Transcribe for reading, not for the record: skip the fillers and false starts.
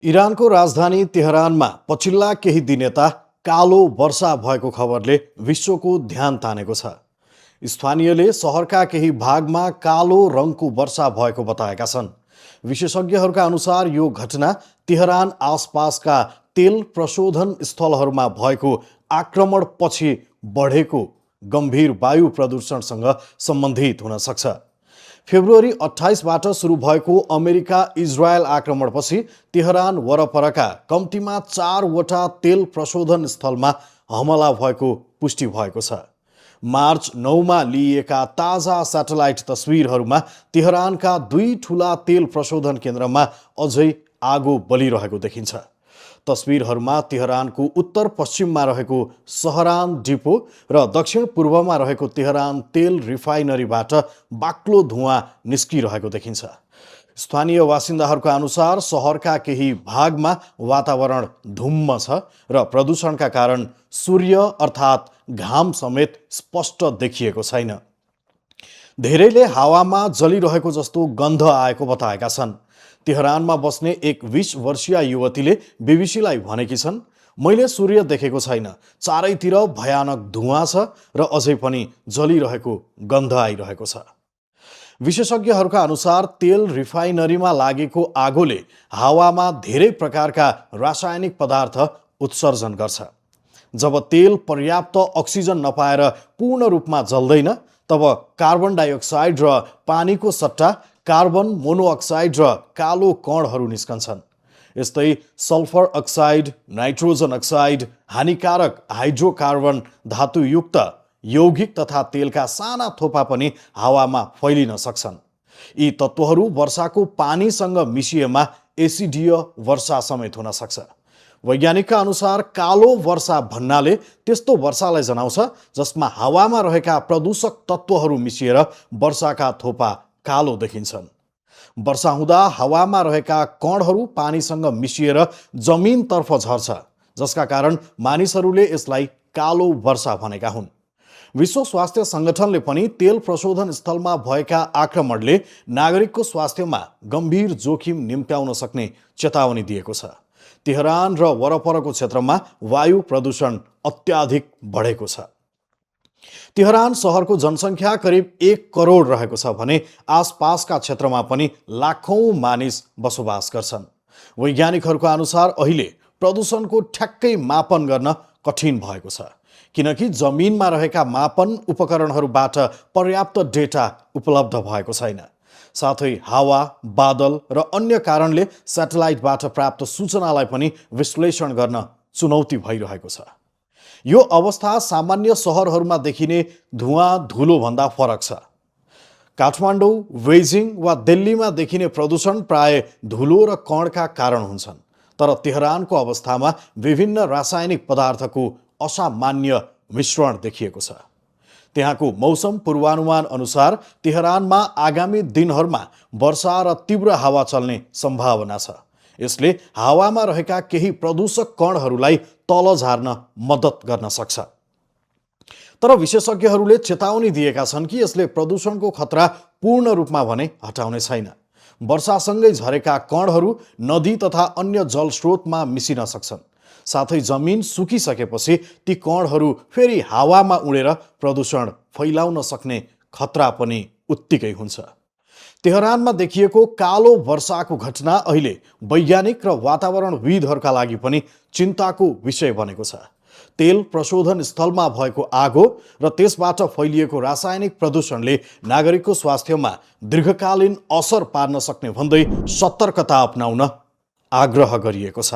इरानको राजधानी तेहरानमा पछिल्ला केही दिन यता कालो वर्षा भएको खबरले विश्वको ध्यान तानेको छ। स्थानीयले सहरका केही भागमा कालो रङको वर्षा भएको बताएका छन्। विशेषज्ञहरूका अनुसार यो घटना तेहरान आसपासका तेल प्रशोधन स्थलहरूमा भएको आक्रमणपछि बढेको गम्भीर वायु प्रदूषणसँग सम्बन्धित हुन सक्छ। फेब्रुअरी 28बाट सुरु भएको अमेरिका इजरायल आक्रमणपछि तेहरान वरपरका कम्तीमा 4वटा तेल प्रशोधन स्थलमा हमला भएको पुष्टि भएको छ। मार्च 9मा लिइएका ताजा स्याटेलाइट तस्विरहरूमा तेहरानका 2 ठूला तेल प्रशोधन केन्द्रमा अझै आगो बलिरहेको देखिन्छ। तस्विरहरूमा तेहरानको उत्तर पश्चिममा रहेको सहरान डिपो र दक्षिण पूर्वमा रहेको तेहरान तेल रिफाइनरीबाट बाक्लो धुवाँ निस्किरहेको देखिन्छ। स्थानीय बासिन्दाहरूका अनुसार सहरका केही भागमा वातावरण धुम्म छ र प्रदूषणका कारण सूर्य अर्थात् घाम समेत स्पष्ट देखिएको छैन। धेरैले हावामा जलिरहेको जस्तो गन्ध आएको बताएका छन्। तेहरानमा बस्ने एक 20 वर्षीय युवतीले बीबीसीलाई भनेकी छन्, मैले सूर्य देखेको छैन, चारैतिर भयानक धुवाँ छ र अझै पनि जलिरहेको गन्ध आइरहेको छ। विशेषज्ञहरूका अनुसार तेल रिफाइनरीमा लागेको आगोले हावामा धेरै प्रकारका रासायनिक पदार्थ उत्सर्जन गर्छ। जब तेल पर्याप्त अक्सिजन नपाएर पूर्ण रूपमा जल्दैन, तब कार्बन डाइअक्साइड र पानीको सट्टा कार्बन मोनोअक्साइड र कालो कणहरू निस्कन्छन्। यस्तै सल्फर अक्साइड, नाइट्रोजन अक्साइड, हानिकारक हाइड्रोकार्बन धातुयुक्त यौगिक तथा तेलका साना थोपा पनि हावामा फैलिन सक्छन्। यी तत्त्वहरू वर्षाको पानीसँग मिसिएमा एसिडीय वर्षा समेत हुन सक्छ। वैज्ञानिकका अनुसार कालो वर्षा भन्नाले त्यस्तो वर्षालाई जनाउँछ जसमा हावामा रहेका प्रदूषक तत्त्वहरू मिसिएर वर्षाका थोपा कालो देखिन्छन्। वर्षा हुँदा हावामा रहेका कणहरू पानीसँग मिसिएर जमिनतर्फ झर्छ, जसका कारण मानिसहरूले यसलाई कालो वर्षा भनेका हुन्। विश्व स्वास्थ्य सङ्गठनले पनि तेल प्रशोधन स्थलमा भएका आक्रमणले नागरिकको स्वास्थ्यमा गम्भीर जोखिम निम्त्याउन सक्ने चेतावनी दिएको छ। तेहरान र वरपरको क्षेत्रमा वायु प्रदूषण अत्याधिक बढेको छ। तेहरान सहरको जनसङ्ख्या करिब 1 करोड रहेको छ भने आसपासका क्षेत्रमा पनि लाखौं मानिस बसोबास गर्छन्। वैज्ञानिकहरूका अनुसार अहिले प्रदूषणको ठ्याक्कै मापन गर्न कठिन भएको छ, किनकि जमिनमा रहेका मापन उपकरणहरूबाट पर्याप्त डेटा उपलब्ध भएको छैन। साथै हावा, बादल र अन्य कारणले स्याटेलाइटबाट प्राप्त सूचनालाई पनि विश्लेषण गर्न चुनौती भइरहेको छ। यो अवस्था सामान्य सहरहरूमा देखिने धुवाँ धुलो भन्दा फरक छ। काठमाडौँ, बेइजिङ वा दिल्लीमा देखिने प्रदूषण प्राय धुलो र कणका कारण हुन्छन्, तर तेहरानको अवस्थामा विभिन्न रासायनिक पदार्थको असामान्य मिश्रण देखिएको छ। त्यहाँको मौसम पूर्वानुमान अनुसार तेहरानमा आगामी दिनहरूमा वर्षा र तीव्र हावा चल्ने सम्भावना छ। यसले हावामा रहेका केही प्रदूषक कणहरूलाई तल झार्न मद्दत गर्न सक्छ। तर विशेषज्ञहरूले चेतावनी दिएका छन् कि यसले प्रदूषणको खतरा पूर्ण रूपमा भने हटाउने छैन। वर्षासँगै झरेका कणहरू नदी तथा अन्य जलस्रोतमा मिसिन सक्छन्। साथै जमिन सुकिसकेपछि ती कणहरू फेरि हावामा उडेर प्रदूषण फैलाउन सक्ने खतरा पनि उत्तिकै हुन्छ। तेहरानमा देखिएको कालो वर्षाको घटना अहिले वैज्ञानिक र वातावरणविदहरूका लागि पनि चिन्ताको विषय बनेको छ। तेल प्रशोधन स्थलमा भएको आगो र त्यसबाट फैलिएको रासायनिक प्रदूषणले नागरिकको स्वास्थ्यमा दीर्घकालीन असर पार्न सक्ने भन्दै सतर्कता अपनाउन आग्रह गरिएको छ।